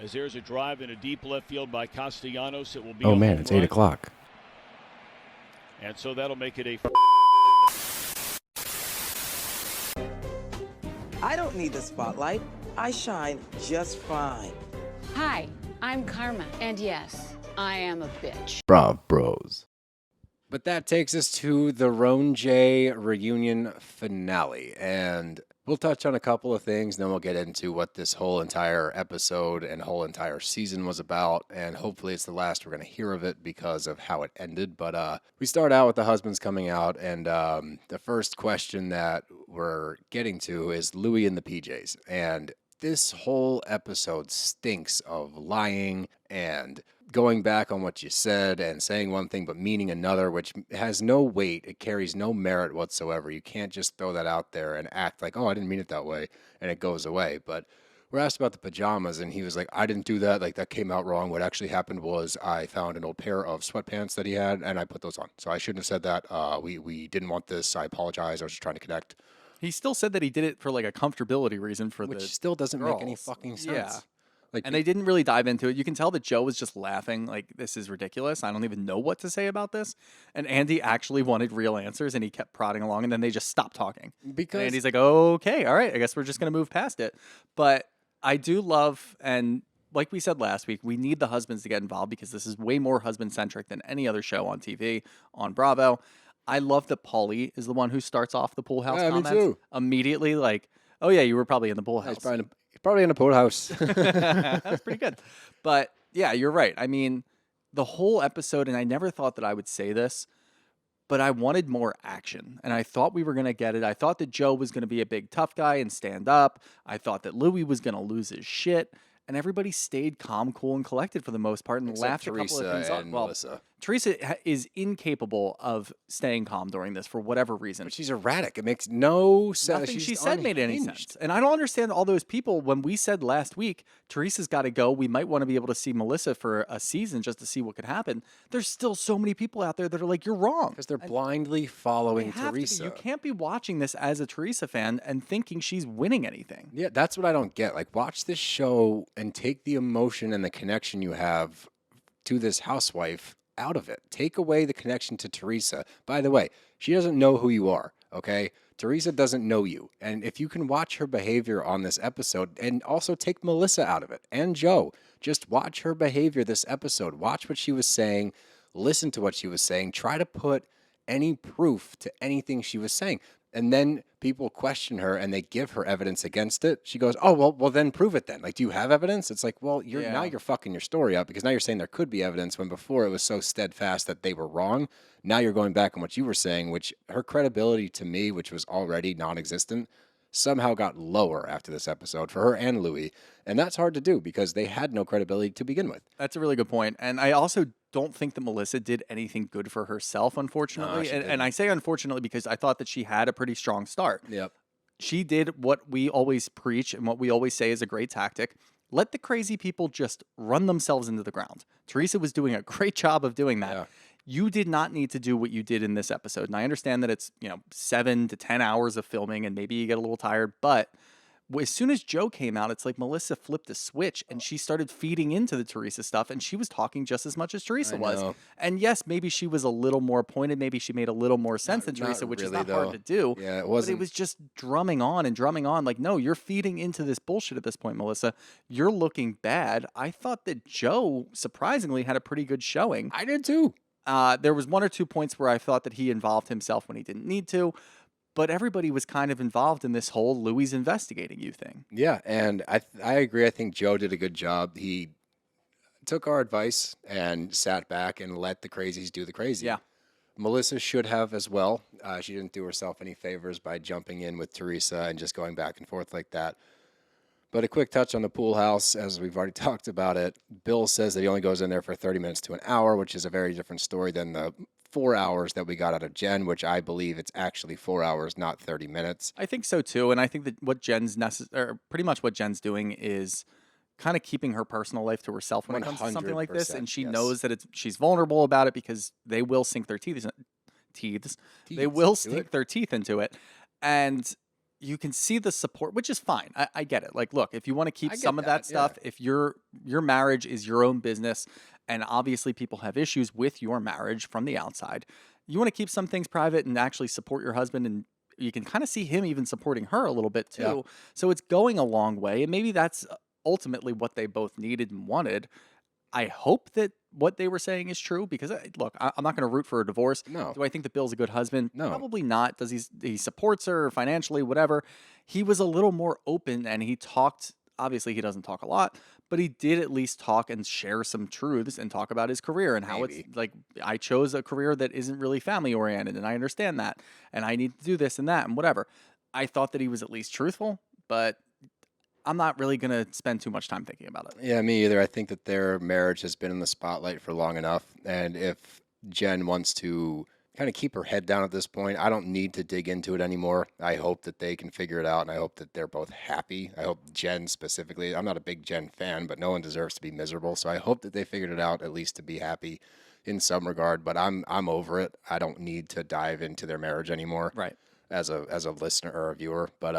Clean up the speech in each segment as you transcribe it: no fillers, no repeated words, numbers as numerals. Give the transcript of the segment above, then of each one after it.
As there's a drive in a deep left field by Castellanos, it will be. Oh man, it's 8 o'clock. And so that'll make it a. I don't need the spotlight. I shine just fine. Hi, I'm Karma, and yes, I am a bitch. BravBros. But that takes us to the RHONJ reunion finale, and we'll touch on a couple of things, then we'll get into what this whole entire episode and whole entire season was about, and hopefully it's the last we're going to hear of it because of how it ended. But we start out with the husbands coming out, and the first question that we're getting to is Louie in the PJs, and this whole episode stinks of lying and going back on what you said and saying one thing but meaning another, which has no weight. It carries no merit whatsoever. You can't just throw that out there and act like, oh, I didn't mean it that way, and it goes away. But we're asked about the pajamas, and he was like, I didn't do that. Like, that came out wrong. What actually happened was I found an old pair of sweatpants that he had, and I put those on. So I shouldn't have said that. We didn't want this. I apologize. I was just trying to connect. He still said that he did it for like a comfortability reason for Which the still doesn't girls. make any fucking sense. Yeah. Like, and they didn't really dive into it. You can tell that Joe was just laughing, like, this is ridiculous. I don't even know what to say about this. And Andy actually wanted real answers, and he kept prodding along, and then they just stopped talking. Because and Andy's like, okay, all right, I guess we're just going to move past it. But I do love, and like we said last week, we need the husbands to get involved because this is way more husband-centric than any other show on TV, on Bravo. I love that Paulie is the one who starts off the pool house comments. Me too. Immediately, like, oh yeah, you were probably in the pool house. He's probably in a pool house. That's pretty good. But yeah, you're right. I mean, the whole episode, and I never thought that I would say this, but I wanted more action. And I thought we were going to get it. I thought that Joe was going to be a big tough guy and stand up. I thought that Louie was going to lose his shit. And everybody stayed calm, cool, and collected for the most part, and Except laughed a couple Teresa of things off. and Well, Melissa. Teresa is incapable of staying calm during this for whatever reason. But she's erratic. It makes no sense. Nothing She's she said made any unhinged. sense. And I don't understand all those people. When we said last week, Teresa's got to go, we might want to be able to see Melissa for a season just to see what could happen. There's still so many people out there that are like, you're wrong. Because they're blindly following Teresa. You can't be watching this as a Teresa fan and thinking she's winning anything. Yeah, that's what I don't get. Like, watch this show and take the emotion and the connection you have to this housewife out of it. Take away the connection to Teresa. By the way, she doesn't know who you are, okay? Teresa doesn't know you. And if you can watch her behavior on this episode, and also take Melissa out of it, and Joe, just watch her behavior this episode. Watch what she was saying. Listen to what she was saying. Try to put any proof to anything she was saying. And then people question her and they give her evidence against it. She goes, oh, well, then prove it then. Like, do you have evidence? It's like, well, now you're fucking your story up because now you're saying there could be evidence when before it was so steadfast that they were wrong. Now you're going back on what you were saying, which her credibility to me, which was already non-existent, somehow got lower after this episode for her and Louie. And that's hard to do because they had no credibility to begin with. That's a really good point. And I also don't think that Melissa did anything good for herself, unfortunately. And I say unfortunately because I thought that she had a pretty strong start. Yep. She did what we always preach and what we always say is a great tactic. Let the crazy people just run themselves into the ground. Teresa was doing a great job of doing that. Yeah. You did not need to do what you did in this episode. And I understand that it's, 7 to 10 hours of filming and maybe you get a little tired, but as soon as Joe came out, it's like Melissa flipped a switch and she started feeding into the Teresa stuff and she was talking just as much as Teresa was. And yes, maybe she was a little more pointed. Maybe she made a little more sense than Teresa, which is not hard to do. Yeah, it wasn't. But it was just drumming on and drumming on. Like, no, you're feeding into this bullshit at this point, Melissa. You're looking bad. I thought that Joe, surprisingly, had a pretty good showing. I did too. There was 1 or 2 points where I thought that he involved himself when he didn't need to. But everybody was kind of involved in this whole Louie's investigating you thing. Yeah, and I agree. I think Joe did a good job. He took our advice and sat back and let the crazies do the crazy. Yeah. Melissa should have as well. She didn't do herself any favors by jumping in with Teresa and just going back and forth like that. But a quick touch on the pool house, as we've already talked about it. Bill says that he only goes in there for 30 minutes to an hour, which is a very different story than the 4 hours that we got out of Jenn, which I believe it's actually 4 hours, not 30 minutes. I think so too, and I think that what pretty much what Jen's doing is kind of keeping her personal life to herself when it comes to something like this, and she knows that she's vulnerable about it because they will sink their teeth. They will sink their teeth into it, and you can see the support, which is fine. I get it. Like, look, if you want to keep I get some of that that, stuff, yeah. if your marriage is your own business, and obviously people have issues with your marriage from the outside, you want to keep some things private and actually support your husband, and you can kind of see him even supporting her a little bit too. Yeah. So it's going a long way, and maybe that's ultimately what they both needed and wanted. I hope that what they were saying is true because, look, I'm not going to root for a divorce. No. Do I think that Bill's a good husband? No. Probably not. Does he supports her financially, whatever. He was a little more open and he talked. Obviously, he doesn't talk a lot, but he did at least talk and share some truths and talk about his career and how Maybe. it's like, I chose a career that isn't really family oriented and I understand that and I need to do this and that and whatever. I thought that he was at least truthful, but I'm not really going to spend too much time thinking about it. Yeah, me either. I think that their marriage has been in the spotlight for long enough. And if Jenn wants to kind of keep her head down at this point, I don't need to dig into it anymore. I hope that they can figure it out, and I hope that they're both happy. I hope Jenn specifically, I'm not a big Jenn fan, but no one deserves to be miserable. So I hope that they figured it out at least to be happy in some regard. But I'm over it. I don't need to dive into their marriage anymore. Right. As a listener or a viewer. But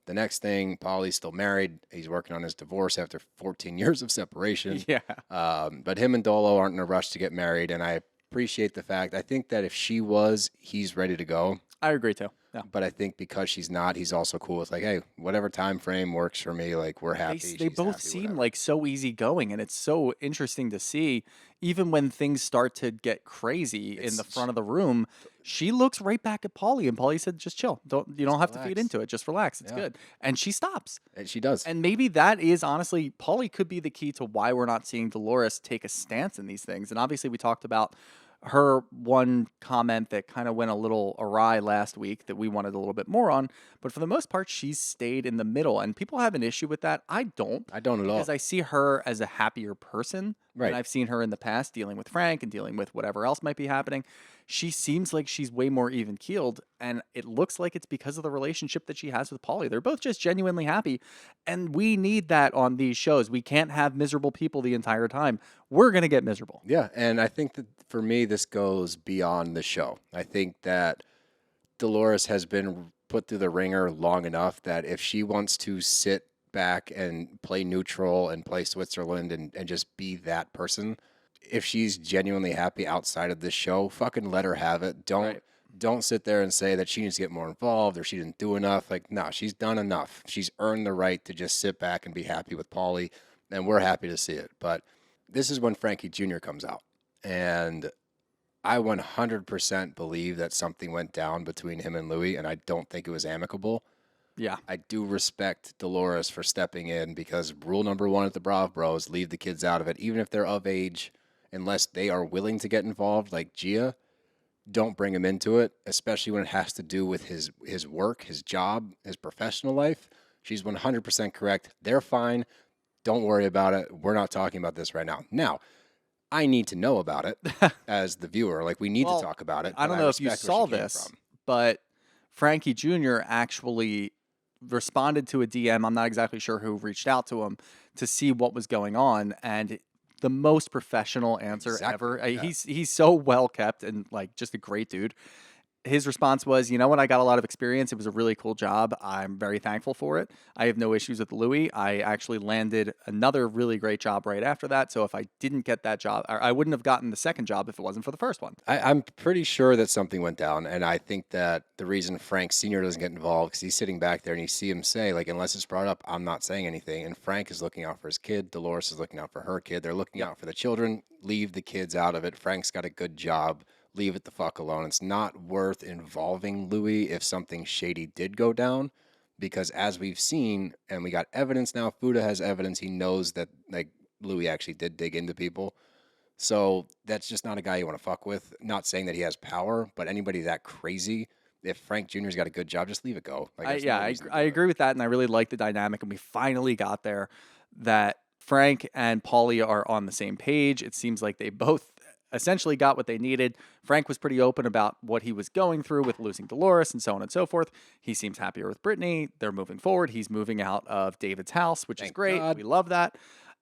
the next thing, Paulie's still married. He's working on his divorce after 14 years of separation. Yeah. But him and Dolo aren't in a rush to get married, and I appreciate the fact. I think that if she was, he's ready to go. I agree too. Yeah. But I think because she's not, he's also cool. It's like, hey, whatever time frame works for me, like we're happy. They both seem like so easygoing, and it's so interesting to see. Even when things start to get crazy in the front of the room, she looks right back at Paulie, and Paulie said, "Just chill. You don't have to feed into it. Just relax. It's good." And she stops. And she does. And maybe that is honestly, Paulie could be the key to why we're not seeing Dolores take a stance in these things. And obviously, we talked about her one comment that kind of went a little awry last week that we wanted a little bit more on. But for the most part, she's stayed in the middle. And people have an issue with that. I don't. I don't at all. Because I see her as a happier person. Right. And I've seen her in the past dealing with Frank and dealing with whatever else might be happening. She seems like she's way more even keeled. And it looks like it's because of the relationship that she has with Paulie. They're both just genuinely happy. And we need that on these shows. We can't have miserable people the entire time. We're going to get miserable. Yeah. And I think that for me, this goes beyond the show. I think that Dolores has been put through the ringer long enough that if she wants to sit back and play neutral and play Switzerland and just be that person, if she's genuinely happy outside of this show, fucking let her have it. Don't sit there and say that she needs to get more involved or she didn't do enough. Like, no, she's done enough. She's earned the right to just sit back and be happy with Paulie, and we're happy to see it. But this is when Frankie Jr. comes out, and I 100% believe that something went down between him and Louie, and I don't think it was amicable. Yeah. I do respect Dolores for stepping in because rule number one at the BravBros, leave the kids out of it, even if they're of age, unless they are willing to get involved, like Gia. Don't bring him into it, especially when it has to do with his work, his job, his professional life. She's 100% correct. They're fine. Don't worry about it. We're not talking about this right now. Now, I need to know about it as the viewer. Like, we need to talk about it. I don't know if you saw this, but Frankie Jr. actually responded to a DM. I'm not exactly sure who reached out to him to see what was going on, and the most professional answer ever. Yeah. He's so well kept and like just a great dude. His response was, you know what? I got a lot of experience. It was a really cool job. I'm very thankful for it. I have no issues with Louie. I actually landed another really great job right after that. So if I didn't get that job, I wouldn't have gotten the second job if it wasn't for the first one. I'm pretty sure that something went down, and I think that the reason Frank Sr. doesn't get involved because he's sitting back there and you see him say, like, unless it's brought up, I'm not saying anything. And Frank is looking out for his kid. Dolores is looking out for her kid. They're looking out for the children. Leave the kids out of it. Frank's got a good job. Leave it the fuck alone. It's not worth involving Louie if something shady did go down, because as we've seen, and we got evidence now, Fuda has evidence, he knows that like Louie actually did dig into people. So that's just not a guy you want to fuck with. Not saying that he has power, but anybody that crazy, if Frank Jr.'s got a good job, just leave it go. Like, I agree with that, and I really like the dynamic, and we finally got there that Frank and Paulie are on the same page. It seems like they both essentially got what they needed. Frank was pretty open about what he was going through with losing Dolores and so on and so forth. He seems happier with Brittany. They're moving forward. He's moving out of David's house, which is great. God. We love that.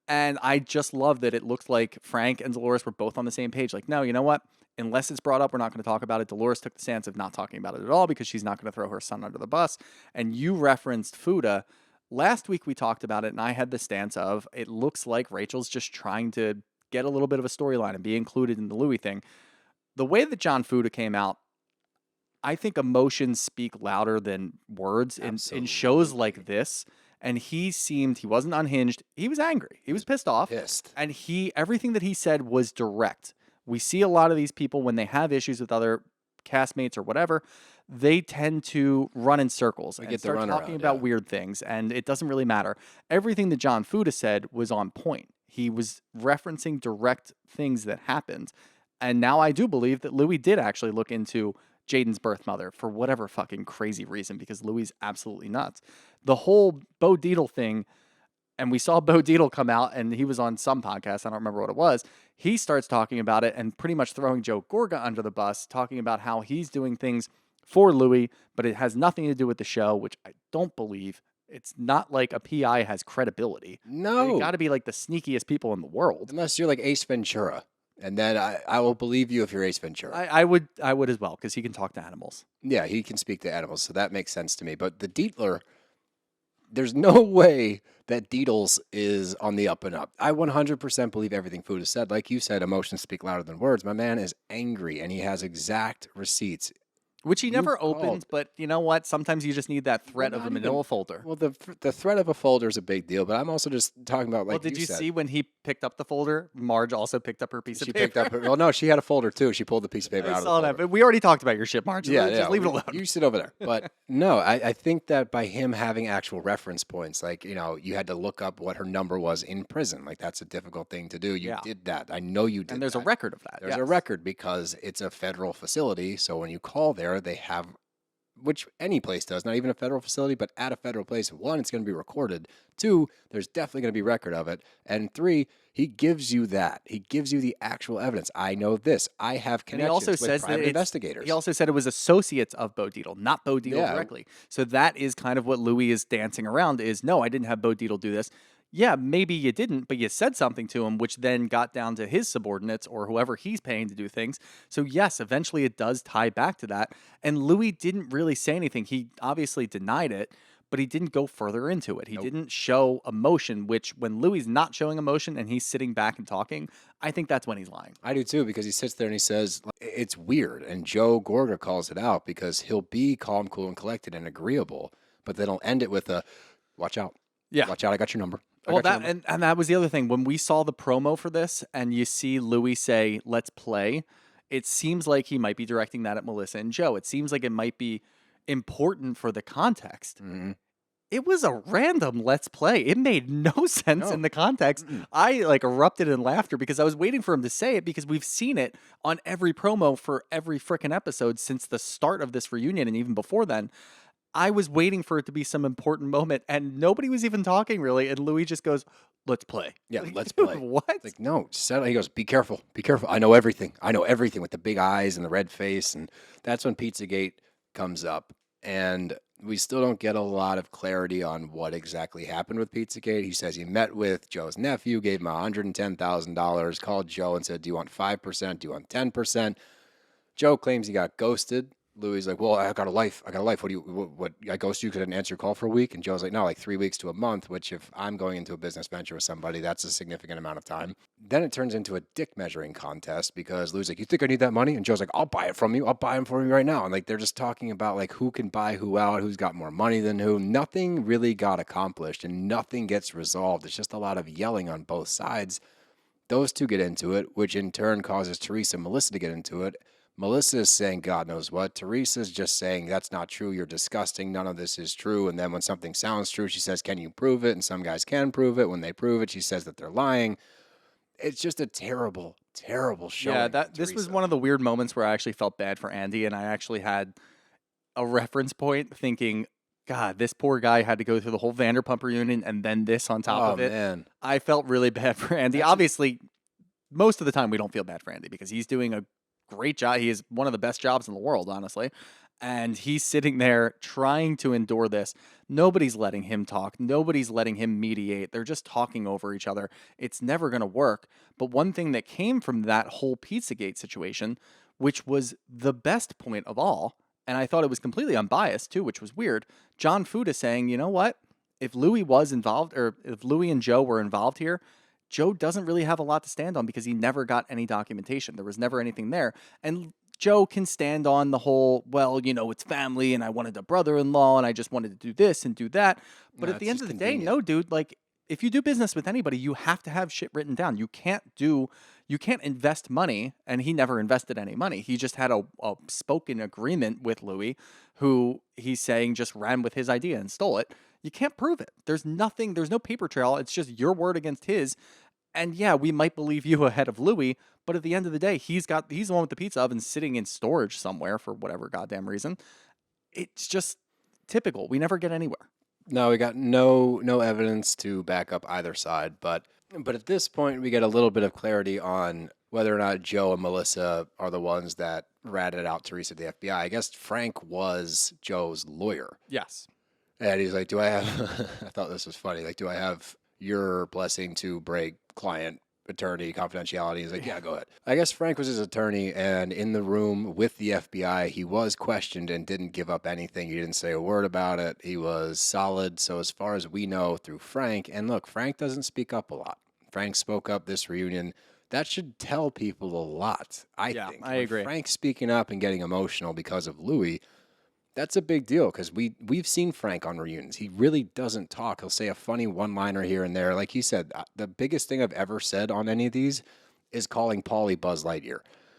And I just love that it looked like Frank and Dolores were both on the same page. Like, no, you know what? Unless it's brought up, we're not going to talk about it. Dolores took the stance of not talking about it at all because she's not going to throw her son under the bus. And you referenced Fuda. Last week we talked about it, and I had the stance of it looks like Rachel's just trying to get a little bit of a storyline and be included in the Louie thing. The way that John Fuda came out, I think emotions speak louder than words in shows like this. And he wasn't unhinged. He was angry. He was pissed off. And everything that he said was direct. We see a lot of these people when they have issues with other castmates or whatever, they tend to run in circles and start talking about weird things. And it doesn't really matter. Everything that John Fuda said was on point. He was referencing direct things that happened. And now I do believe that Louie did actually look into Jaden's birth mother for whatever fucking crazy reason, because Louie's absolutely nuts. The whole Bo Dietl thing, and we saw Bo Dietl come out, and he was on some podcast, I don't remember what it was. He starts talking about it and pretty much throwing Joe Gorga under the bus, talking about how he's doing things for Louie, but it has nothing to do with the show, which I don't believe. It's not like a PI has credibility. No. You got to be like the sneakiest people in the world. Unless you're like Ace Ventura. And then I will believe you if you're Ace Ventura. I would as well, because he can talk to animals. Yeah, he can speak to animals, so that makes sense to me. But the Dietler, there's no way that Dietls is on the up and up. I 100% believe everything Fuda said. Like you said, emotions speak louder than words. My man is angry, and he has exact receipts. Which he never opened, but you know what? Sometimes you just need that threat of a manila folder. Well, the threat of a folder is a big deal, but I'm also just talking about like. Well, did you see when he picked up the folder? Marge also picked up her piece of paper. She picked up her. Well, no, she had a folder too. She pulled the piece of paper out of the folder. I saw that, but we already talked about your shit, Marge. Yeah, just leave it alone. You sit over there. But no, I think that by him having actual reference points, like you had to look up what her number was in prison. Like that's a difficult thing to do. You did that. I know you did. And there's a record of that. There's a record because it's a federal facility. So when you call there, they have. Which any place does, not even a federal facility, but at a federal place. 1, it's going to be recorded. 2, there's definitely going to be record of it. And 3, he gives you that. He gives you the actual evidence. I know this. I have connections with private investigators. He also said it was associates of Bo Dietl, not Bo Dietl directly. So that is kind of what Louie is dancing around is, no, I didn't have Bo Dietl do this. Yeah, maybe you didn't, but you said something to him, which then got down to his subordinates or whoever he's paying to do things. So yes, eventually it does tie back to that. And Louie didn't really say anything. He obviously denied it, but he didn't go further into it. He didn't show emotion, which when Louie's not showing emotion and he's sitting back and talking, I think that's when he's lying. I do too, because he sits there and he says, it's weird. And Joe Gorga calls it out because he'll be calm, cool, and collected and agreeable, but then he'll end it with a, watch out. Yeah. Watch out, I got your number. Well, and that was the other thing. When we saw the promo for this and you see Louie say, let's play, it seems like he might be directing that at Melissa and Joe. It seems like it might be important for the context. Mm-hmm. It was a random let's play. It made no sense in the context. Mm-hmm. I erupted in laughter because I was waiting for him to say it because we've seen it on every promo for every frickin' episode since the start of this reunion and even before then. I was waiting for it to be some important moment, and nobody was even talking, really, and Louie just goes, let's play. Yeah, let's play. What? Like, no, settle. He goes, be careful, be careful. I know everything. I know everything with the big eyes and the red face, and that's when Pizzagate comes up, and we still don't get a lot of clarity on what exactly happened with Pizzagate. He says he met with Joe's nephew, gave him $110,000, called Joe and said, do you want 5%? Do you want 10%? Joe claims he got ghosted. Louie's like, well, I got a life. What I ghosted you because I didn't answer your call for a week? And Joe's like, no, like 3 weeks to a month, which if I'm going into a business venture with somebody, that's a significant amount of time. Then it turns into a dick measuring contest because Louie's like, you think I need that money? And Joe's like, I'll buy it from you. I'll buy them for you right now. And like, they're just talking about like who can buy who out, who's got more money than who. Nothing really got accomplished and nothing gets resolved. It's just a lot of yelling on both sides. Those two get into it, which in turn causes Teresa and Melissa to get into it. Melissa is saying God knows what. Teresa's just saying that's not true. You're disgusting. None of this is true. And then when something sounds true, she says, can you prove it? And some guys can prove it. When they prove it, she says that they're lying. It's just a terrible, terrible show. Yeah, this was one of the weird moments where I actually felt bad for Andy. And I actually had a reference point thinking, God, this poor guy had to go through the whole Vanderpump reunion and then this on top of it. Man. I felt really bad for Andy. Obviously, most of the time we don't feel bad for Andy because he's doing a great job. He is one of the best jobs in the world, honestly. And he's sitting there trying to endure this. Nobody's letting him talk. Nobody's letting him mediate. They're just talking over each other. It's never going to work. But one thing that came from that whole Pizzagate situation, which was the best point of all, and I thought it was completely unbiased too, which was weird, John Fuda saying, you know what? If Louie was involved, or if Louie and Joe were involved here, Joe doesn't really have a lot to stand on because he never got any documentation. There was never anything there. And Joe can stand on the whole, well, it's family and I wanted a brother-in-law and I just wanted to do this and do that. But at the end of the day, no, dude, like if you do business with anybody, you have to have shit written down. You can't invest money, and he never invested any money. He just had a spoken agreement with Louie, who he's saying just ran with his idea and stole it. You can't prove it. There's no paper trail. It's just your word against his. And yeah, we might believe you ahead of Louie, but at the end of the day, he's the one with the pizza oven sitting in storage somewhere for whatever goddamn reason. It's just typical. We never get anywhere. No, we got no evidence to back up either side, but at this point, we get a little bit of clarity on whether or not Joe and Melissa are the ones that ratted out Teresa to the FBI. I guess Frank was Joe's lawyer. Yes. And he's like, do I have, I thought this was funny, like, do I have your blessing to break client attorney confidentiality? He's like, yeah, go ahead. I guess Frank was his attorney, and in the room with the FBI, he was questioned and didn't give up anything. He didn't say a word about it. He was solid. So as far as we know through Frank, and look, Frank doesn't speak up a lot. Frank spoke up this reunion. That should tell people a lot, I think. I agree. Frank speaking up and getting emotional because of Louie, that's a big deal because we've seen Frank on reunions. He really doesn't talk. He'll say a funny one-liner here and there. Like he said, the biggest thing I've ever said on any of these is calling Paulie Buzz Lightyear,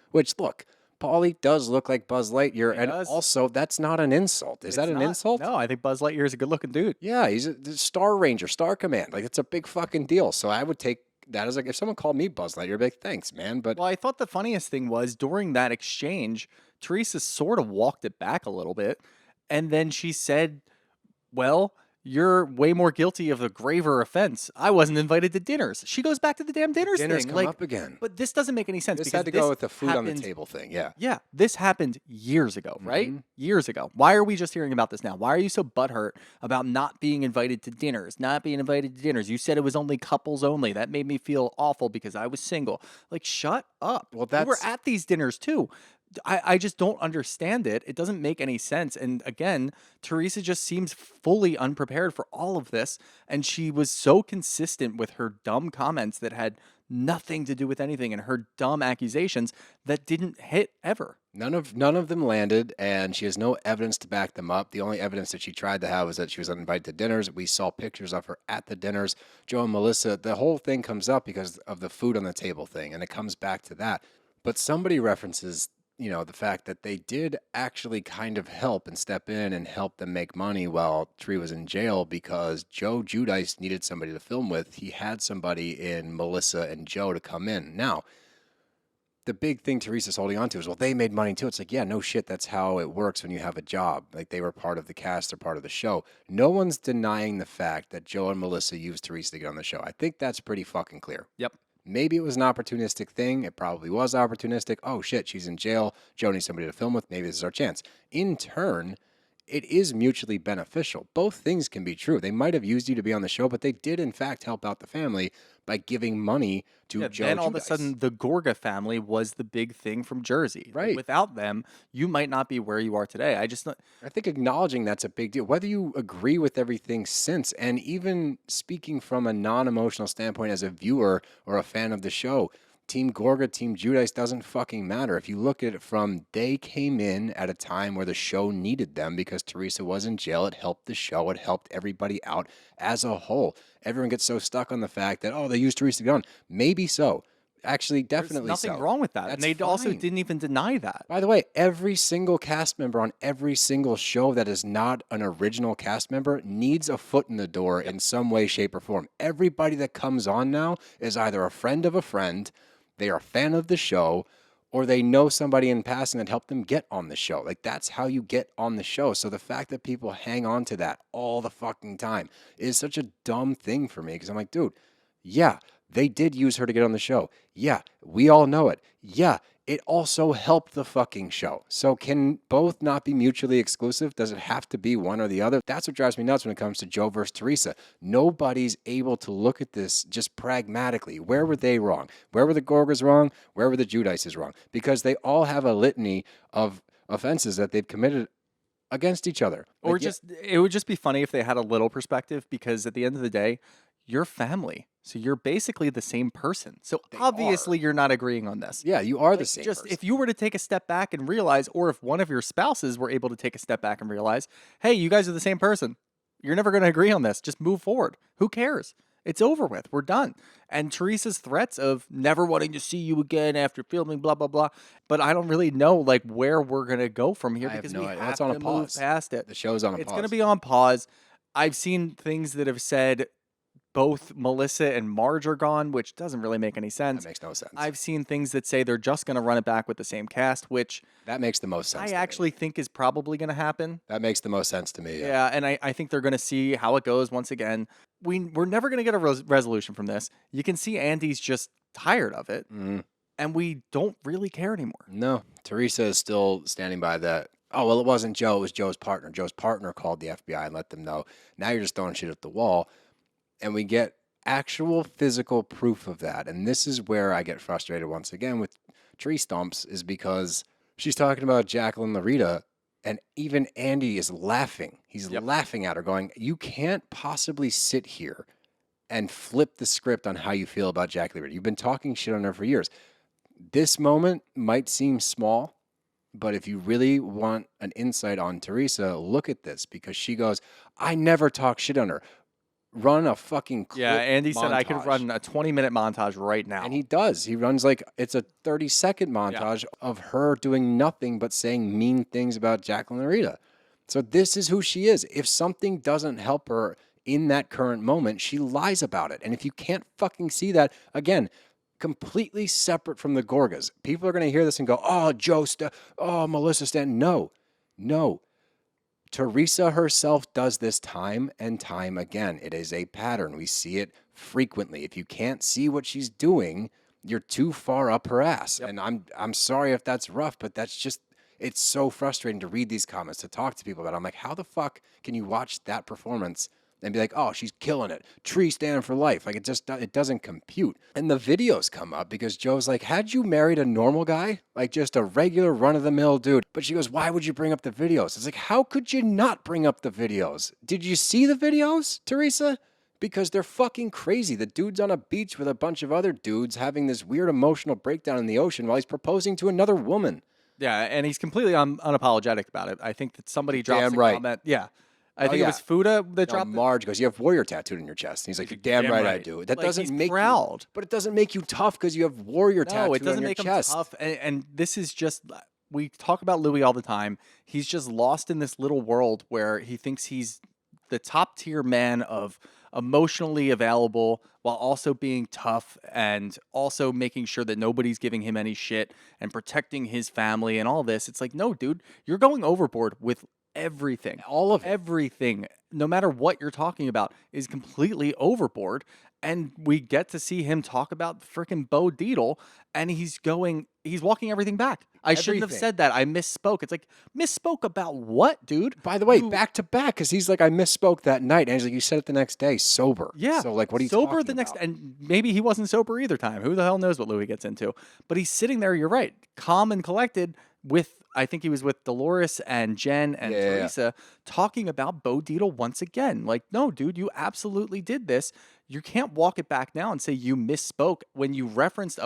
which, look, Paulie does look like Buzz Lightyear, and also that's not an insult. Is that an insult? No, I think Buzz Lightyear is a good-looking dude. Yeah, he's a Star Ranger, Star Command. Like, it's a big fucking deal. So I would take that as like, if someone called me Buzz Lightyear, I'd be like, thanks, man. But well, I thought the funniest thing was during that exchange, Teresa sort of walked it back a little bit. And then she said, well, you're way more guilty of the graver offense. I wasn't invited to dinners. She goes back to the damn dinners thing. Come up again. But this doesn't make any sense. This because had to go with the food on the table thing, yeah. Yeah, this happened years ago, right? Years ago. Why are we just hearing about this now? Why are you so butthurt about not being invited to dinners? You said it was only couples only. That made me feel awful because I was single. Like, shut up. Well, we were at these dinners too. I just don't understand it. It doesn't make any sense. And again, Teresa just seems fully unprepared for all of this. And she was so consistent with her dumb comments that had nothing to do with anything and her dumb accusations that didn't hit ever. None of them landed, and she has no evidence to back them up. The only evidence that she tried to have was that she was uninvited to dinners. We saw pictures of her at the dinners. Joe and Melissa, the whole thing comes up because of the food on the table thing, and it comes back to that. But somebody references the fact that they did actually kind of help and step in and help them make money while Tree was in jail because Joe Giudice needed somebody to film with. He had somebody in Melissa and Joe to come in. Now, the big thing Teresa's holding on to is, well, they made money too. It's like, yeah, no shit, that's how it works when you have a job. Like, they were part of the cast, they're part of the show. No one's denying the fact that Joe and Melissa used Teresa to get on the show. I think that's pretty fucking clear. Yep. Maybe it was an opportunistic thing. It probably was opportunistic. Oh, shit, she's in jail. Joe needs somebody to film with. Maybe this is our chance. In turn, it is mutually beneficial. Both things can be true. They might have used you to be on the show, but they did, in fact, help out the family by giving money to Joe. Then all of a sudden, the Gorga family was the big thing from Jersey. Right. Like, without them, you might not be where you are today. I think acknowledging that's a big deal. Whether you agree with everything since, and even speaking from a non-emotional standpoint as a viewer or a fan of the show, Team Gorga, Team Giudice doesn't fucking matter. If you look at it from they came in at a time where the show needed them because Teresa was in jail, it helped the show, it helped everybody out as a whole. Everyone gets so stuck on the fact that, oh, they used Teresa to get on. Maybe so. Actually, definitely There's nothing wrong with that. That's and they fine. also didn't even deny that. By the way, every single cast member on every single show that is not an original cast member needs a foot in the door in some way, shape, or form. Everybody that comes on now is either a friend of a friend, they are a fan of the show, or they know somebody in passing that helped them get on the show. Like, that's how you get on the show. So the fact that people hang on to that all the fucking time is such a dumb thing for me because I'm like, dude, yeah, they did use her to get on the show. Yeah, we all know it. Yeah, it also helped the fucking show. So can both not be mutually exclusive? Does it have to be one or the other? That's what drives me nuts when it comes to Joe versus Teresa. Nobody's able to look at this just pragmatically. Where were they wrong? Where were the Gorgas wrong? Where were the Giudices wrong? Because they all have a litany of offenses that they've committed against each other. Or Like, just, it would just be funny if they had a little perspective, because at the end of the day, you're family. So you're basically the same person. So obviously you're not agreeing on this. yeah, you are the same Just person. if you were to take a step back and realize, or if one of your spouses were able to take a step back and realize, hey, you guys are the same person. You're never going to agree on this. Just move forward. Who cares? It's over with. We're done. And Teresa's threats of never wanting to see you again after filming, blah, blah, blah. But I don't really know like where we're going to go from here, I have because no we idea. have It's on a to move pause. past it. The show's on a It's pause. going to be on pause. I've seen things that have said both Melissa and Marge are gone, which doesn't really make any sense. That makes no sense. I've seen things that say they're just going to run it back with the same cast, which That makes the most sense. I to me. actually think is probably going to happen. That makes the most sense to me. Yeah, and I think they're going to see how it goes once again. We're never going to get a resolution from this. You can see Andy's just tired of it, and we don't really care anymore. No, Teresa is still standing by that. Oh, well, it wasn't Joe. It was Joe's partner. Joe's partner called the FBI and let them know. Now you're just throwing shit at the wall. And we get actual physical proof of that. And this is where I get frustrated once again with Tree Stumps, is because she's talking about Jacqueline Larita, and even Andy is laughing. He's laughing at her, going, you can't possibly sit here and flip the script on how you feel about Jacqueline Larita. You've been talking shit on her for years. This moment might seem small, but if you really want an insight on Teresa, look at this, because she goes, I never talk shit on her. Run a fucking clip. Yeah, Andy said I could montage. run a 20-minute montage right now. And he does. He runs like it's a 30-second montage of her doing nothing but saying mean things about Jacqueline Larita. So this is who she is. If something doesn't help her in that current moment, she lies about it. And if you can't fucking see that, again, completely separate from the Gorgas, people are going to hear this and go, oh, Melissa Stan. No. Teresa herself does this time and time again. It is a pattern. We see it frequently. If you can't see what she's doing, you're too far up her ass. And I'm sorry if that's rough, but that's just, it's so frustrating to read these comments, to talk to people about it. I'm like, how the fuck can you watch that performance and be like, oh, she's killing it. Tree stand for life. Like, it doesn't compute. And the videos come up because Joe's like, had you married a normal guy, like just a regular run-of-the-mill dude? But she goes, why would you bring up the videos? It's like, how could you not bring up the videos? Did you see the videos, Teresa? Because they're fucking crazy. The dude's on a beach with a bunch of other dudes having this weird emotional breakdown in the ocean while he's proposing to another woman. Yeah, and he's completely unapologetic about it. I think that somebody drops Damn a right. comment. Yeah. I think it was Fuda that dropped it. Marge goes, you have warrior tattooed on your chest. And he's like, you're damn right I do. That Like, doesn't he's make proud. you, but it doesn't make you tough because you have warrior tattooed No, it doesn't on your make chest. him tough. And this is just, we talk about Louie all the time. He's just lost in this little world where he thinks he's the top tier man of emotionally available while also being tough and also making sure that nobody's giving him any shit and protecting his family and all this. It's like, no, dude, you're going overboard with everything. All of it. Everything, no matter what you're talking about, is completely overboard. And we get to see him talk about freaking Bo Dietl, and he's walking everything back. I shouldn't have Everything. said that. I misspoke. It's like, misspoke about what, dude? By the way, back to back, because he's like, I misspoke that night. And he's like, you said it the next day, sober. Yeah. So, like, what are you sober talking the next, about? and maybe he wasn't sober either time. Who the hell knows what Louis gets into? But he's sitting there. You're right, calm and collected. I think he was with Dolores and Jenn and Teresa talking about Bo Dietl once again. Like, no, dude, you absolutely did this. You can't walk it back now and say you misspoke when you referenced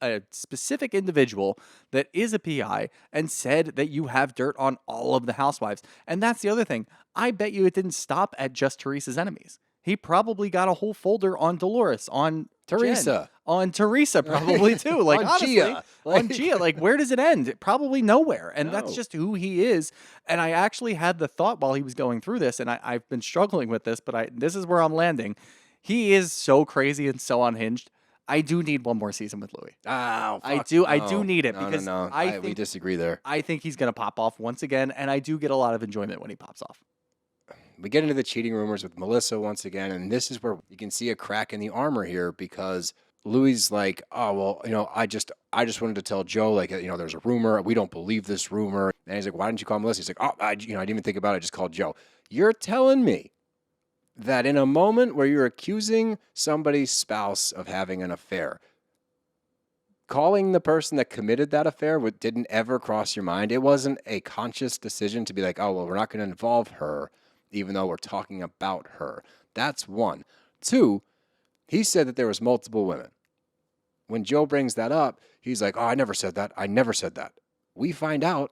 a specific individual that is a PI and said that you have dirt on all of the housewives. And that's the other thing. I bet you it didn't stop at just Teresa's enemies. He probably got a whole folder on Dolores, on Teresa. Jen, on Teresa probably too. Like, On honestly, Gia. on Gia. Like, where does it end? Probably nowhere. And that's just who he is. And I actually had the thought while he was going through this, and I've been struggling with this, but this is where I'm landing. He is so crazy and so unhinged. I do need one more season with Louis. Oh, I fuck do. no. I do need it No, because no. I think we disagree there. I think he's gonna pop off once again, and I do get a lot of enjoyment when he pops off. We get into the cheating rumors with Melissa once again, and this is where you can see a crack in the armor here, because Louie's like, oh, well, I just wanted to tell Joe, like, there's a rumor. We don't believe this rumor. And he's like, why didn't you call Melissa? He's like, oh, I didn't even think about it. I just called Joe. You're telling me that in a moment where you're accusing somebody's spouse of having an affair, calling the person that committed that affair didn't ever cross your mind? It wasn't a conscious decision to be like, oh, well, we're not going to involve her, even though we're talking about her. That's one. Two, he said that there was multiple women. When Joe brings that up, he's like, oh, I never said that. I never said that. We find out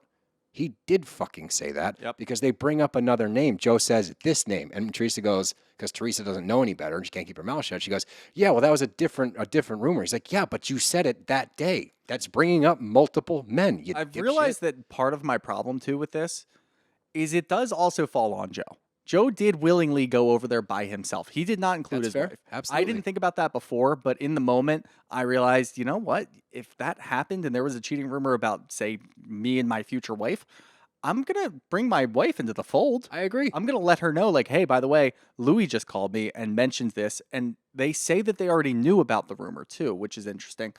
he did fucking say that because they bring up another name. Joe says this name. And Teresa goes, because Teresa doesn't know any better and she can't keep her mouth shut. She goes, yeah, well, that was a different rumor. He's like, yeah, but you said it that day. That's bringing up multiple men. I've realized that part of my problem, too, with this is it does also fall on Joe. Joe did willingly go over there by himself. He did not include his wife. Absolutely. I didn't think about that before, but in the moment, I realized, you know what? If that happened and there was a cheating rumor about, say, me and my future wife, I'm going to bring my wife into the fold. I agree. I'm going to let her know, like, hey, by the way, Louie just called me and mentioned this. And they say that they already knew about the rumor, too, which is interesting.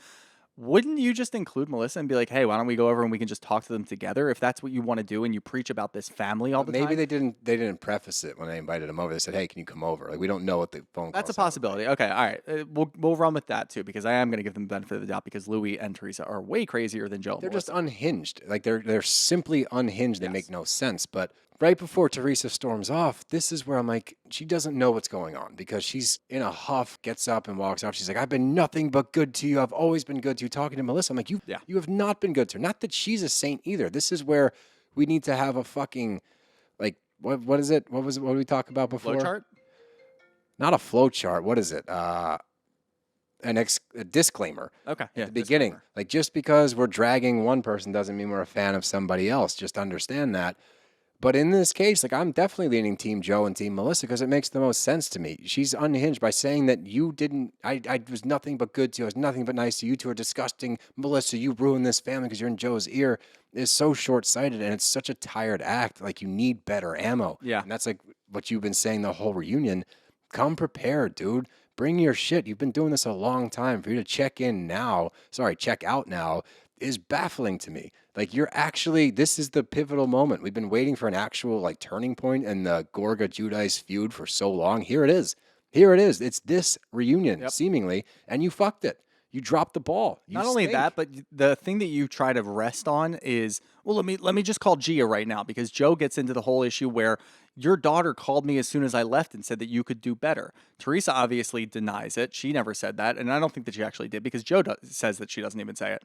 Wouldn't you just include Melissa and be like, hey, why don't we go over and we can just talk to them together if that's what you want to do and you preach about this family all the time? Maybe they didn't preface it when they invited him over. They said, hey, can you come over? Like, we don't know what the phone call. That's a possibility. Like. Okay, all right. We'll run with that too because I am going to give them the benefit of the doubt because Louie and Teresa are way crazier than Joe and They're Melissa. just unhinged. Like they're simply unhinged. They make no sense. But right before Teresa storms off, this is where I'm like, she doesn't know what's going on because she's in a huff, gets up and walks off. She's like, I've been nothing but good to you. I've always been good to you. Talking to Melissa, I'm like, you have not been good to her. Not that she's a saint either. This is where we need to have a fucking, like, what is it? What did we talk about before? Flow chart? Not a flow chart. What is it? A disclaimer. Okay. At the beginning. Disclaimer. Like, just because we're dragging one person doesn't mean we're a fan of somebody else. Just understand that. But in this case, like, I'm definitely leaning Team Joe and Team Melissa because it makes the most sense to me. She's unhinged by saying that you didn't, I was nothing but good to you. I was nothing but nice to you. You two are disgusting. Melissa, you ruined this family because you're in Joe's ear. Is so short-sighted, and it's such a tired act. Like, you need better ammo. Yeah. And that's like what you've been saying the whole reunion. Come prepared, dude. Bring your shit. You've been doing this a long time. For you to check out now, is baffling to me. Like, this is the pivotal moment. We've been waiting for an actual, like, turning point in the Gorga-Judice feud for so long. Here it is. It's this reunion, seemingly, and you fucked it. You dropped the ball. Not only that, but the thing that you try to rest on is, well, let me just call Gia right now because Joe gets into the whole issue where your daughter called me as soon as I left and said that you could do better. Teresa obviously denies it. She never said that, and I don't think that she actually did because Joe says that she doesn't even say it.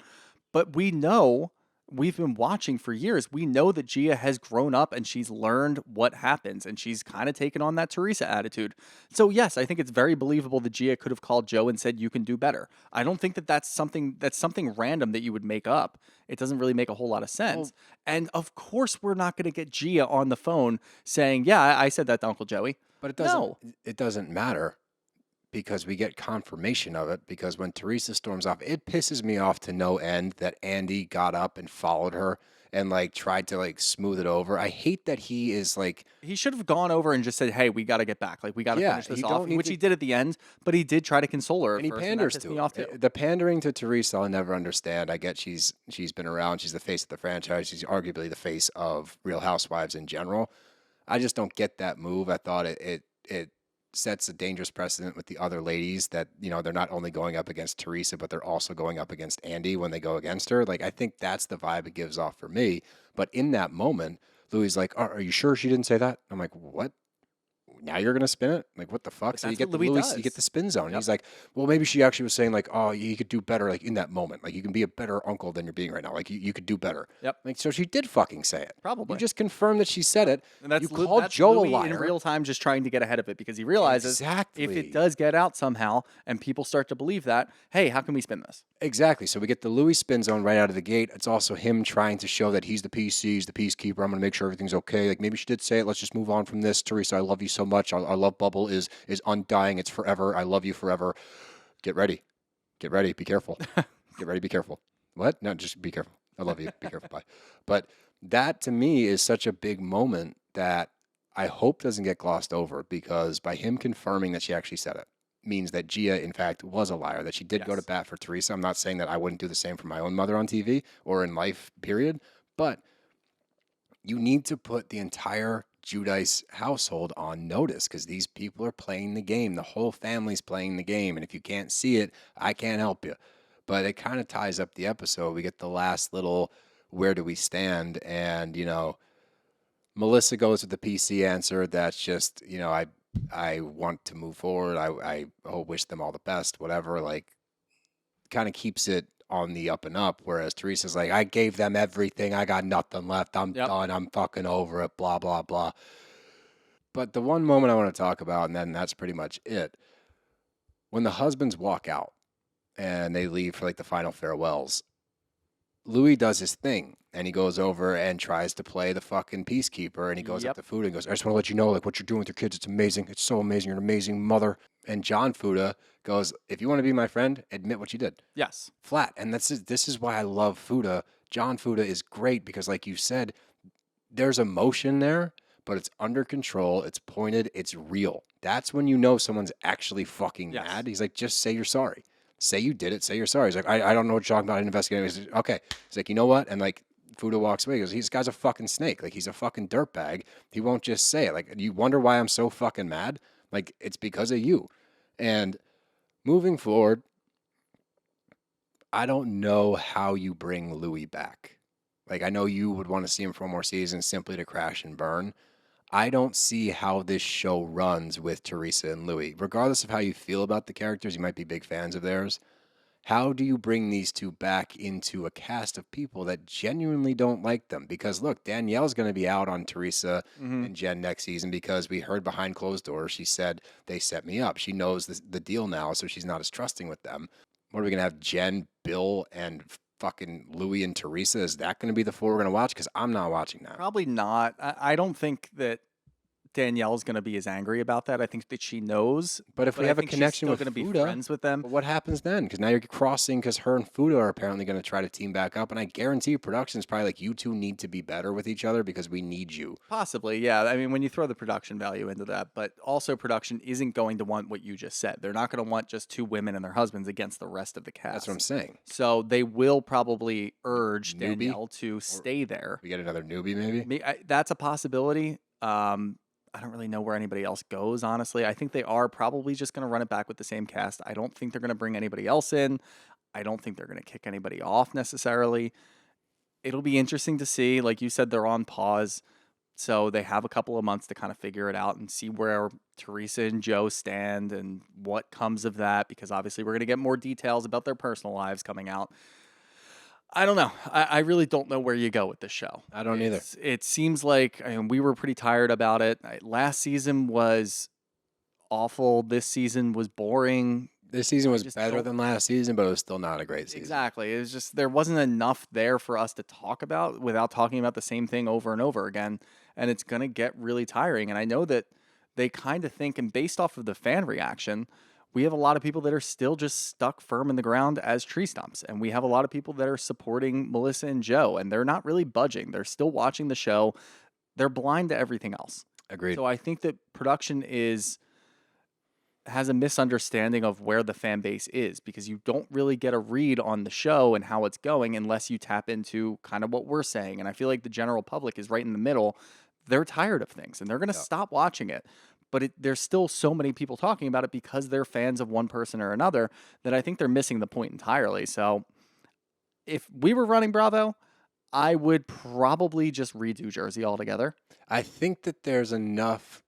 But we know, we've been watching for years. We know that Gia has grown up and she's learned what happens and she's kind of taken on that Teresa attitude. So yes, I think it's very believable that Gia could have called Joe and said, you can do better. I don't think that that's something random that you would make up. It doesn't really make a whole lot of sense. And of course, we're not going to get Gia on the phone saying, yeah, I said that to Uncle Joey. But it doesn't matter. Because we get confirmation of it. Because when Teresa storms off, it pisses me off to no end that Andy got up and followed her and like tried to like smooth it over. I hate that he is like, he should have gone over and just said, hey, we got to get back. Like, we got to finish this off, which he did at the end, but he did try to console her. And he panders to her. The pandering to Teresa, I'll never understand. I get she's been around. She's the face of the franchise. She's arguably the face of Real Housewives in general. I just don't get that move. I thought it sets a dangerous precedent with the other ladies that, they're not only going up against Teresa, but they're also going up against Andy when they go against her. Like, I think that's the vibe it gives off for me. But in that moment, Louie's like, are you sure she didn't say that? I'm like, what? Now you're going to spin it? Like, what the fuck? So you get you get the spin zone. Yep. He's like, well, maybe she actually was saying like, oh, you could do better like in that moment. Like, you can be a better uncle than you're being right now. Like, you could do better. Yep. Like, so she did fucking say it. Probably. You just confirmed that she said it. And that's you called Joe a liar. In real time, just trying to get ahead of it because he realizes if it does get out somehow and people start to believe that, hey, how can we spin this? Exactly. So we get the Louie spin zone right out of the gate. It's also him trying to show that he's the PC, he's the peacekeeper. I'm going to make sure everything's okay. Like, maybe she did say it. Let's just move on from this. Teresa, I love you so much. Our love bubble is undying. It's forever. I love you forever. Get ready. Get ready. Be careful. Get ready. Be careful. What? No, just be careful. I love you. Be careful. Bye. But that to me is such a big moment that I hope doesn't get glossed over because by him confirming that she actually said it, means that Gia, in fact, was a liar, that she did go to bat for Teresa. I'm not saying that I wouldn't do the same for my own mother on TV or in life, period. But you need to put the entire Giudice household on notice because these people are playing the game. The whole family's playing the game. And if you can't see it, I can't help you. But it kind of ties up the episode. We get the last little, where do we stand? And, Melissa goes with the PC answer. That's just, I want to move forward. I wish them all the best, whatever. Like, kind of keeps it on the up and up. Whereas Teresa's like, I gave them everything. I got nothing left. I'm done. I'm fucking over it. Blah, blah, blah. But the one moment I want to talk about, and then that's pretty much it. When the husbands walk out and they leave for like the final farewells, Louie does his thing. And he goes over and tries to play the fucking peacekeeper. And he goes up to Fuda and goes, I just want to let you know, like, what you're doing with your kids. It's amazing. It's so amazing. You're an amazing mother. And John Fuda goes, if you want to be my friend, admit what you did. Yes. Flat. And this is why I love Fuda. John Fuda is great because, like you said, there's emotion there, but it's under control. It's pointed. It's real. That's when you know someone's actually fucking mad. He's like, just say you're sorry. Say you did it. Say you're sorry. He's like, I don't know what you're talking about. I didn't investigate. He's like, okay. He's like, you know what? And like, Fuda walks away. He goes, this guy's a fucking snake. Like, he's a fucking dirtbag. He won't just say it. Like, you wonder why I'm so fucking mad? Like, it's because of you. And moving forward, I don't know how you bring Louie back. Like, I know you would want to see him for one more season simply to crash and burn. I don't see how this show runs with Teresa and Louie. Regardless of how you feel about the characters, you might be big fans of theirs. How do you bring these two back into a cast of people that genuinely don't like them? Because, look, Danielle's going to be out on Teresa and Jenn next season because we heard behind closed doors, she said, they set me up. She knows the deal now, so she's not as trusting with them. What are we going to have, Jenn, Bill, and fucking Louie and Teresa? Is that going to be the four we're going to watch? Because I'm not watching that. Probably not. I don't think that Danielle's going to be as angry about that. I think that she knows. But if we have a connection with Fuda, going to be Fuda, friends with them. What happens then? Because now you're crossing because her and Fuda are apparently going to try to team back up. And I guarantee you production is probably like, you two need to be better with each other because we need you. Possibly, yeah. I mean, when you throw the production value into that, but also production isn't going to want what you just said. They're not going to want just two women and their husbands against the rest of the cast. That's what I'm saying. So they will probably urge Danielle to stay there. We get another newbie maybe? That's a possibility. I don't really know where anybody else goes, honestly. I think they are probably just going to run it back with the same cast. I don't think they're going to bring anybody else in. I don't think they're going to kick anybody off necessarily. It'll be interesting to see. Like you said, they're on pause. So they have a couple of months to kind of figure it out and see where Teresa and Joe stand and what comes of that, because obviously we're going to get more details about their personal lives coming out. I don't know. I really don't know where you go with this show. I don't either. It seems like we were pretty tired about it. Last season was awful. This season was boring. This season was better than last season, but it was still not a great season. Exactly. It was just there wasn't enough there for us to talk about without talking about the same thing over and over again. And it's going to get really tiring. And I know that they kind of think, and based off of the fan reaction, we have a lot of people that are still just stuck firm in the ground as tree stumps. And we have a lot of people that are supporting Melissa and Joe, and they're not really budging. They're still watching the show. They're blind to everything else. Agreed. So I think that production has a misunderstanding of where the fan base is, because you don't really get a read on the show and how it's going unless you tap into kind of what we're saying. And I feel like the general public is right in the middle. They're tired of things, and they're going to stop watching it. But there's still so many people talking about it because they're fans of one person or another that I think they're missing the point entirely. So if we were running Bravo, I would probably just redo Jersey altogether. I think that there's enough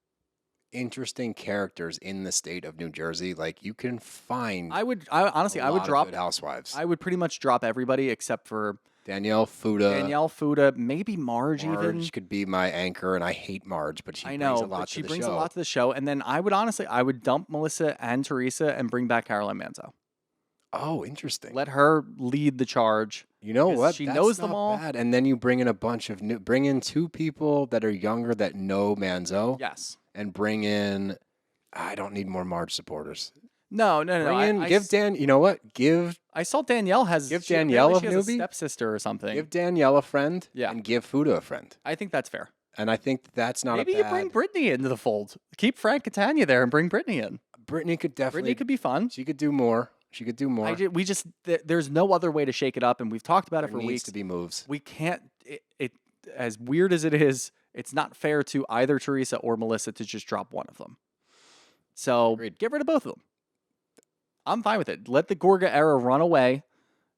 interesting characters in the state of New Jersey. Like, you can find. I would drop good housewives. I would pretty much drop everybody except for Danielle, Fuda, maybe Marge even. Marge could be my anchor, and I hate Marge, but she brings a lot to the show. She brings a lot to the show. And then I would dump Melissa and Teresa and bring back Caroline Manzo. Oh, interesting. Let her lead the charge. You know what? She knows them all. Bad. And then you bring in bring in two people that are younger that know Manzo. Yes. And bring in, I don't need more Marge supporters. No. You know what? I saw Danielle has. Give Danielle a newbie, stepsister or something. Give Danielle a friend. Yeah. And give Fuda a friend. I think that's fair. And I think that's not Maybe a bad. you bring Brittany into the fold. Keep Frank Catania there and bring Brittany in. Brittany could definitely. Brittany could be fun. She could do more. There's no other way to shake it up, and we've talked about it for There needs weeks. to be moves. We can't. It as weird as it is, it's not fair to either Teresa or Melissa to just drop one of them. So Agreed. get rid of both of them. I'm fine with it. Let the Gorga era run away.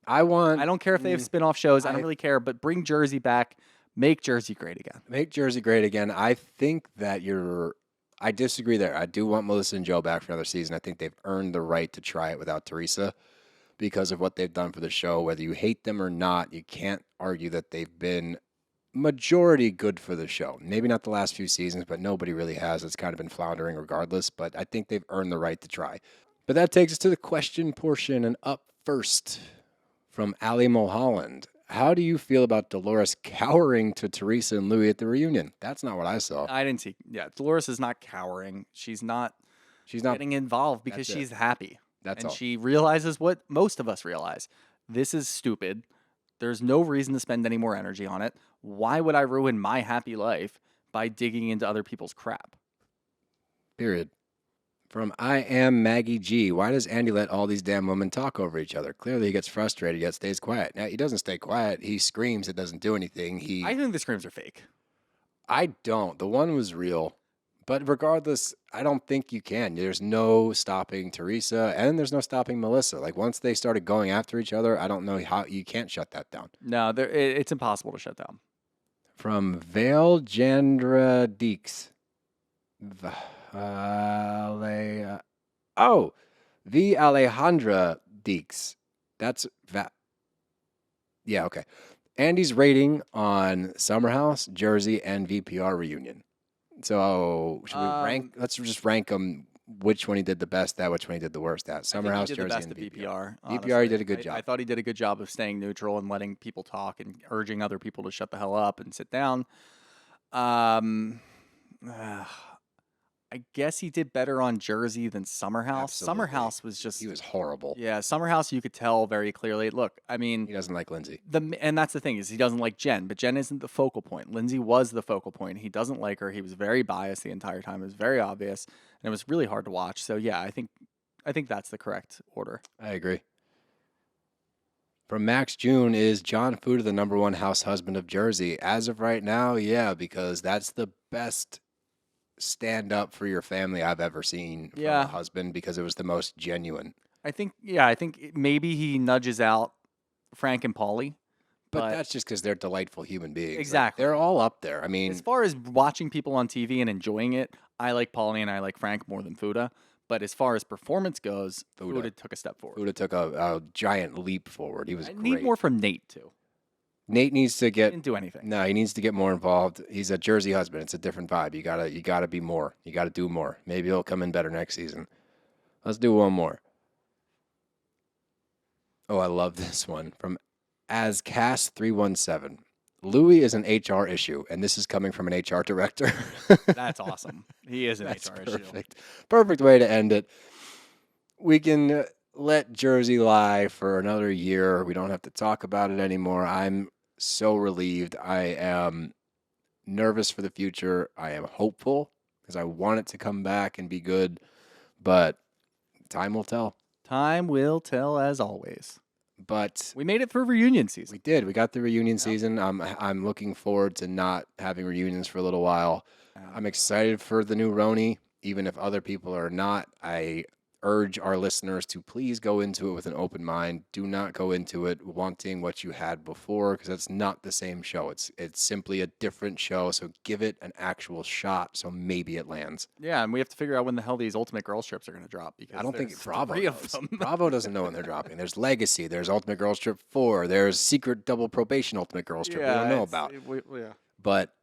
I don't care if they have spin-off shows. I don't really care, but bring Jersey back. Make Jersey great again. Make Jersey great again. I think that I disagree there. I do want Melissa and Joe back for another season. I think they've earned the right to try it without Teresa because of what they've done for the show. Whether you hate them or not, you can't argue that they've been majority good for the show. Maybe not the last few seasons, but nobody really has. It's kind of been floundering regardless, but I think they've earned the right to try. But that takes us to the question portion, and up first from Allie Mulholland. How do you feel about Dolores cowering to Teresa and Louie at the reunion? That's not what I saw. I didn't see. Yeah, Dolores is not cowering. She's not getting involved because she's happy. That's all. all. She realizes what most of us realize. This is stupid. There's no reason to spend any more energy on it. Why would I ruin my happy life by digging into other people's crap? Period. From I Am Maggie G. Why does Andy let all these damn women talk over each other? Clearly he gets frustrated yet stays quiet. Now, he doesn't stay quiet. He screams. It doesn't do anything. I think the screams are fake. I don't. The one was real. But regardless, I don't think you can. There's no stopping Teresa, and there's no stopping Melissa. Like, once they started going after each other, I don't know how you can't shut that down. No, it's impossible to shut down. From Vale Jandra Deeks. V Alejandra Deeks. Yeah, okay. Andy's rating on Summer House, Jersey, and VPR reunion. So should we rank? Let's just rank them. Which one he did the best at, which one he did the worst at. Summer House, Jersey, and VPR. VPR, he did a good job. I thought he did a good job of staying neutral and letting people talk and urging other people to shut the hell up and sit down. I guess he did better on Jersey than Summer House. Absolutely. Summer House was just... He was horrible. Yeah, Summer House, you could tell very clearly. Look, I mean... He doesn't like Lindsay. And that's the thing, is he doesn't like Jenn, but Jenn isn't the focal point. Lindsay was the focal point. He doesn't like her. He was very biased the entire time. It was very obvious, and it was really hard to watch. So, yeah, I think that's the correct order. I agree. From Max June, is John Fuda the #1 house husband of Jersey? As of right now, yeah, because that's the best stand up for your family I've ever seen from a husband, because it was the most genuine. I think maybe he nudges out Frank and Paulie. But that's just because they're delightful human beings. Exactly. Like, they're all up there. I mean, as far as watching people on TV and enjoying it, I like Paulie and I like Frank more than Fuda. But as far as performance goes, Fuda took a step forward. Fuda took a giant leap forward. He was great. Need more from Nate, too. Nate needs to get... Didn't do anything. No, he needs to get more involved. He's a Jersey husband. It's a different vibe. You gotta be more. You gotta do more. Maybe he'll come in better next season. Let's do one more. Oh, I love this one. From AsCast317. Louie is an HR issue, and this is coming from an HR director. That's awesome. He is an HR issue. Perfect way to end it. We can let Jersey lie for another year. We don't have to talk about it anymore. I'm so relieved. I am nervous for the future. I am hopeful because I want it to come back and be good, but time will tell. Time will tell, as always. But we made it through reunion season. We did. We got the reunion season. I'm looking forward to not having reunions for a little while. I'm excited for the new RHONJ, even if other people are not. I urge our listeners to please go into it with an open mind. Do not go into it wanting what you had before, because it's not the same show. It's simply a different show, so give it an actual shot so maybe it lands. Yeah, and we have to figure out when the hell these Ultimate Girls trips are going to drop. Because I don't think Bravo knows. Bravo doesn't know when they're dropping. There's Legacy. There's Ultimate Girls Trip 4. There's Secret Double Probation Ultimate Girls Trip. We don't know about. But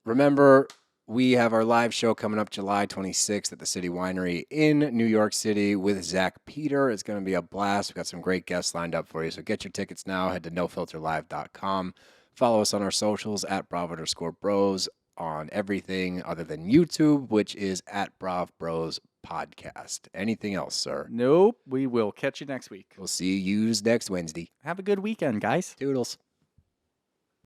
remember, we have our live show coming up July 26th at the City Winery in New York City with Zach Peter. It's going to be a blast. We've got some great guests lined up for you. So get your tickets now. Head to nofilterlive.com. Follow us on our socials at Brav_Bros on everything other than YouTube, which is at BravBros Podcast. Anything else, sir? Nope. We will catch you next week. We'll see you next Wednesday. Have a good weekend, guys. Toodles.